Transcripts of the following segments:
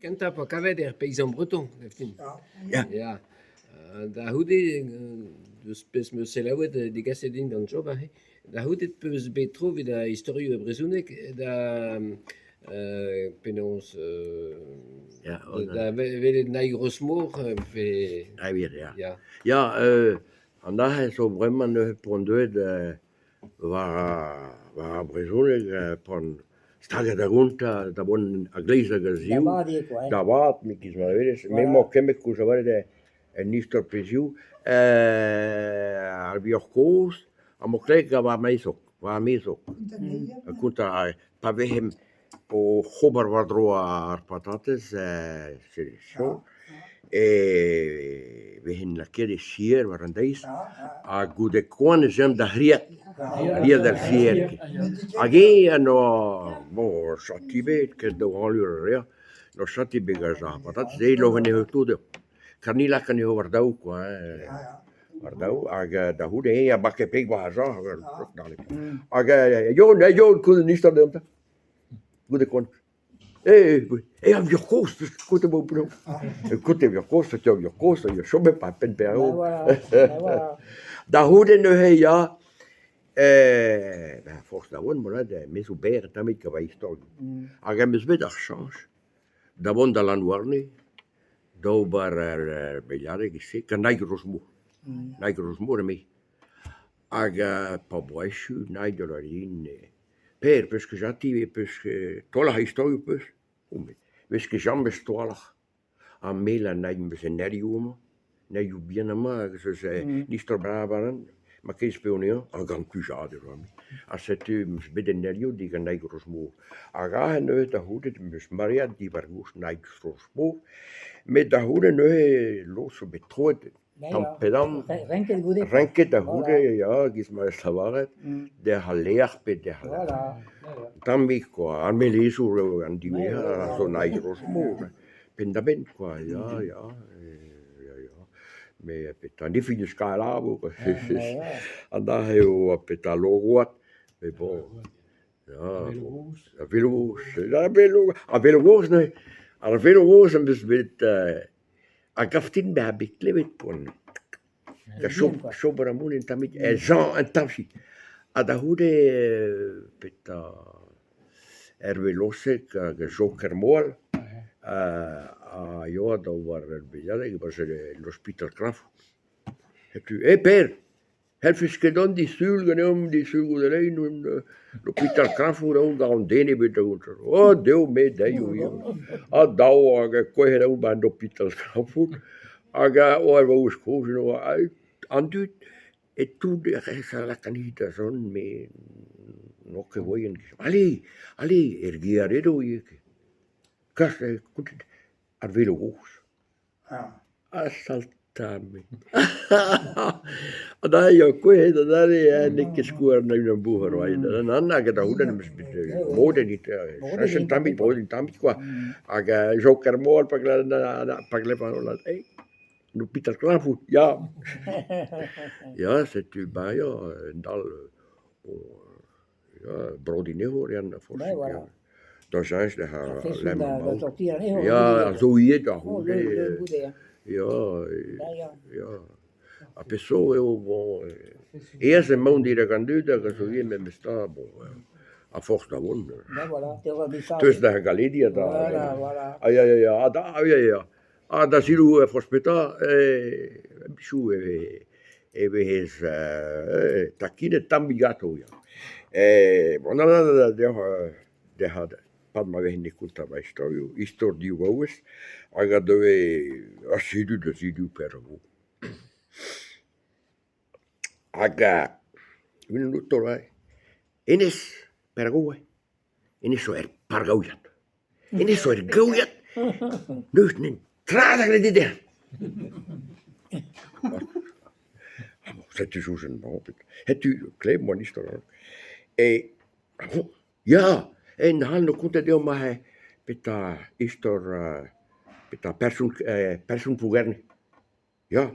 Kenta pa kavet paysan breton. Ja. Ja. Da houde, deus pez me selaouet degaset din gant job da houdet peus bet trovet da historio brezhounek da penaos Ja, da velet naik rosmor fe jeg ved det, ja. ja. Ja, han der har så bremmen på en død var brezhounek på en stakke der rundt, der var en glæser gaziv. Der var det, Mikis Maravilles. Men må kæmpe kus, så var det en nistor presiv. Albiorkos, og må klække var mesok. Kunta pavehem po khobar vadroa patates, so. We hebben een keer sier waren deze. A goede konen zijn de hier der sier. Agi no shatibe ke do alure. No shatibe gaza patates de lo ne hotude. Kanila kan je wardau ko. Wardau aga da hude ja bakke pek ba za. Aga jo kun niet dat doen. Goede kon. Am Jokos, écoutez mon boulot. Écoutez, Jokos, c'est un Jokos, je ne sais pas peine perro. Da hoede nu hij ja, volgens dat woon, maar de meso beren, dat met je historie. Als je met dat change, dat woon dat landwarne, dat waar bejaarden gezegd, kan niet rosmoer mee. Als je paboisje, niet door in. Per, parce jati, parce tola historie dus. Parce que jamais tola. A mela naim bes nerium, neriu bienama, que c'est nistor brabaran, ma que spionio, a gan kujade rami. A setu beden neriu di gan naigrosmo. A ga ne da hude mus Maria di vargus naigrosmo. Met da hude ne loso betroed. Dan pedam renke da hude ja gis mal savaret der halleach be der halleach dan mi quoi an melisu an di so naigros mo pendament quoi ja me petan di fine scala an da heu petalogot me bo ja a velogos ne a velogos en bis mit a gaftin be habit levet pon. Da shobar amun tamit Jean tamshi. Ada hude peta velose ka joker mol. A jo da war bejade que was l'hospital Graf. Tu per helfis gedon die sul genom die sul de rein und l'hospital Graf und da und dene bitte und oh deu me deu. A da ge koher un band l'hospital Graf. Aga oor was koos no andut et tu de la canita son me no que voy en ali ergiaredo y kas kut arvelo goos asaltame ada yo koe da dare nik skuar na no buhar wai da nanna ga da hudan mis mode nit session tamit bodin tamit qua aga joker mol pagle parola no Peter Klaafvoet, ja. Ja, c'est tu ja, dal ja, brodineo en voor. Dan zijn ze daar lemmer. Ja, zo hier daar hoede. Ja. A pessoa eu bon. Eerste man die dat kan doen, dat kan zo hier met me staan. A force da wonder. Dus daar Galidia daar. Ja. Da silu fospeta bisu hes takine tambigato ja. Bona de had pad ma vehni kulta va histor di vos aga dove asidu de sidu pervo. Aga minuto vai. Enes pergo. Enes so pargaujat. Enes so gaujat. Dus nin Trada di der. Het is een hoop. Het u klein maar niet zo. Ja, en dan komt het maar peta istor peta persoon fugerne. Ja.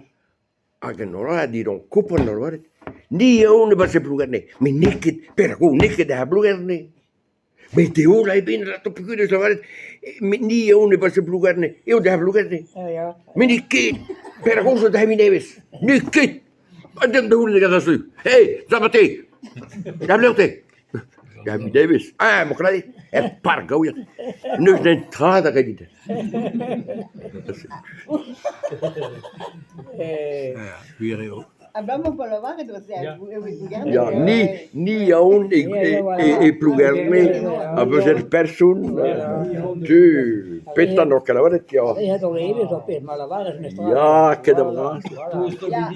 Agenora di don couper no wat. Ni one ba se fugerne. Mi nikit pergo nikit da fugerne. Meteo l'hai bene dato per cui ni io ne posso plugare, io devo plugare. Ja. Ma ni che, per cosa devi neves? Ni che, andiamo da uno di casa su. Hey, Zabate, da te. Devi neves. Ah, ma claro, è pargo io. Nu is entrada che dite. Abbiamo provare dove Ja, ni aun e plugare a beser person. Tu, pettano che lavare ti ho. Ja, toch even zo op, maar dat waren ze niet. Ja, che da bras. Ja,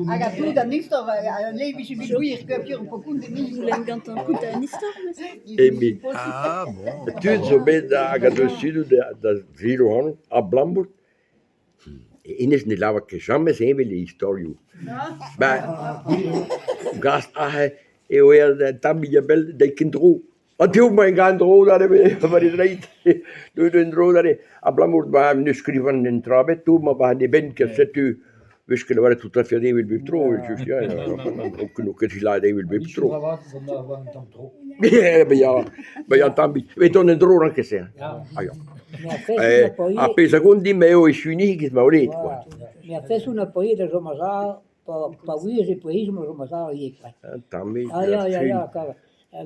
aga tu da nisto, levi ci biduir, che più un po' kunde ni. Voulez quand on écoute une histoire E mi. Ah, bon. Tu zo ben da do sud da zero han a Blambert. Ines ne lava che jamais sempre le storie. Ma gast e o era tambia bel dei kindro. A tu mai gandro da per i reit. Du den dro da a Blambert ba ne scrivan in trabe tu ma ba ne ben che se tu wist che lavare tutta fiade il bitro, giusto? Ja, no che si la dei il bitro. Ja, tambi. E ton dro anche se. Ah, ja. A pesa con di me o i suni che ma orit qua. Mi ha fatto una poeta zo maar zo, pa wie ze poëzie maar zo maar zo hier. Tambi. Ja, cara.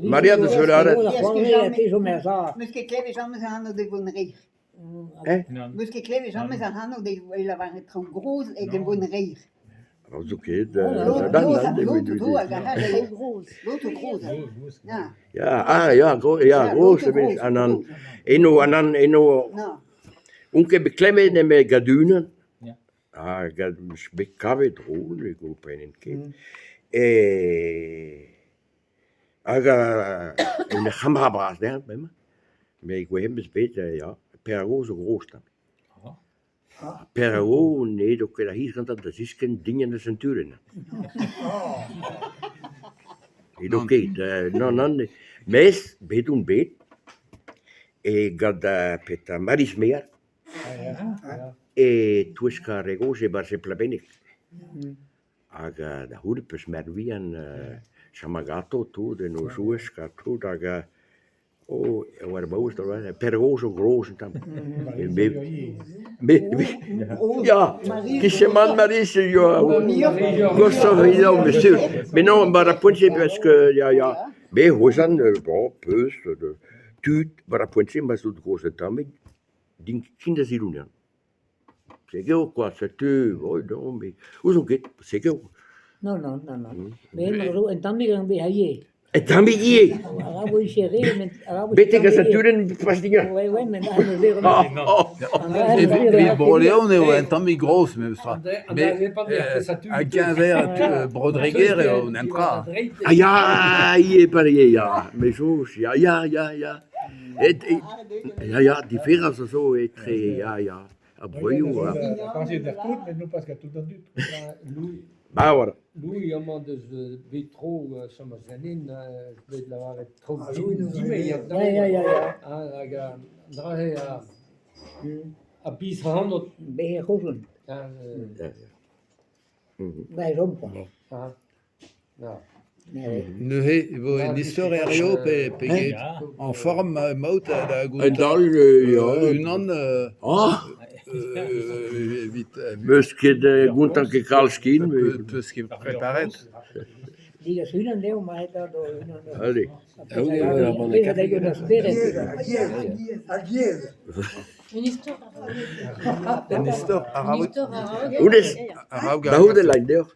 Maria de Solare. Het is om maar zo. Musche cleve jamais hanno de bonnerie. Musche cleve jamais hanno de la waren tro groß e de bonnerie. Also okay, L'autre groß. Ja. Ja, große Mensch. No. Unke beklemme ne me gadunen. Ah, gad bekkave drone i gruppen ken. Aga in Hamhabras der bim. Me ik hem bespet ja, Perro so groß da. Perro nee, do que hier kan dat is geen dingen de centuren. Is oké, non, mes bet un bet. E gad peta maris meer. E tu scarrego se bar se plabenik. Aga da hude pes mervian chamagato tu de no sues ka tu daga o war baus da pergo so groß und dann ja che se man maris io costo io monsieur mais non bara ponche parce que ja be hosan bon peu tu bara ponche mas du große damit din kinder sirunen c'est que quoi c'est tu oh non mais où sont que c'est que No. Ben maar zo en dan weer bij hij. et tambi ie Arabo chéri, men arabo. bete que ça turen pastinga Ouais, men dan is weer. Vi Borleone o en tammi groß med stra. A 15 ver brodreger e on entra. ah ja ie per ja mais so ja et ja die veras so et ja a broio Quand c'est de tout, mais nous parce que tout dans tout. bah voilà Lui jammer de Betro sommer Zenin weet la war tro ja. A bis 100 Ben je goed doen. Bij zo'n Nu he vo en histoire ario pe en forme mout da en dal ja un an vite Möske de guntan ke kalskin tout ce qui est préparé. Die is hun deel, maar hij daar door hun. allez Deze dat je dat spirit. Une histoire En histoire Une histoire Unes arabe. da hude like der